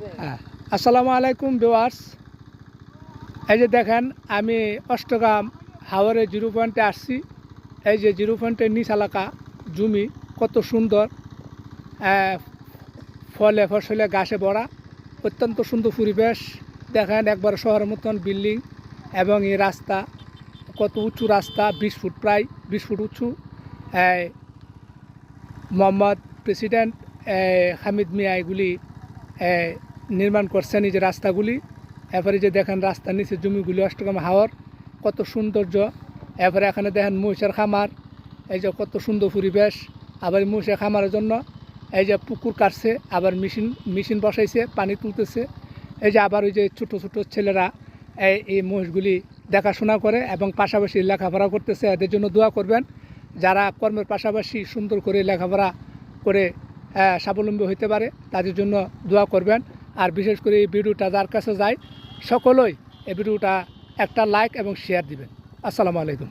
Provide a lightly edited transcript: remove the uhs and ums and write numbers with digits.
হ্যাঁ, আসসালামু আলাইকুম ভিউয়ার্স। এই যে দেখেন, আমি অষ্টগ্রাম হাওরে জিরো পয়েন্টে আসছি। এই যে জিরো পয়েন্টের নিচ এলাকা জমি কত সুন্দর, ফলে ফসলে গাছে ভরা, অত্যন্ত সুন্দর পরিবেশ। দেখেন একবার শহরের মতন বিল্ডিং এবং এই রাস্তা কত উঁচু রাস্তা, 20 ফুট, প্রায় 20 ফুট উঁচু। মোহাম্মদ প্রেসিডেন্ট হামিদ মিয়া এগুলি নির্মাণ করছেন এই যে রাস্তাগুলি। এরপরে যে দেখেন রাস্তার নিচে জমিগুলি অষ্টগ্রাম হাওর কত সৌন্দর্য। এরপরে এখানে দেখেন মহিষের খামার, এই যে কত সুন্দর পরিবেশ। আবার মহিষের খামারের জন্য এই যে পুকুর কাটছে, আবার মেশিন বসাইছে, পানি তুলতেছে। এই যে আবার ওই যে ছোটো ছোটো ছেলেরা এই মহিষগুলি দেখাশোনা করে এবং পাশাপাশি লেখাপড়া করতেছে। এদের জন্য দোয়া করবেন, যারা কর্মের পাশাপাশি সুন্দর করে লেখাপড়া করে স্বাবলম্বী হতে পারে, তাদের জন্য দোয়া করবেন। আর বিশেষ করে এই ভিডিওটা যার কাছে যায় সকলেই এই ভিডিওটা একটা লাইক এবং শেয়ার দিবেন। আসসালামু আলাইকুম।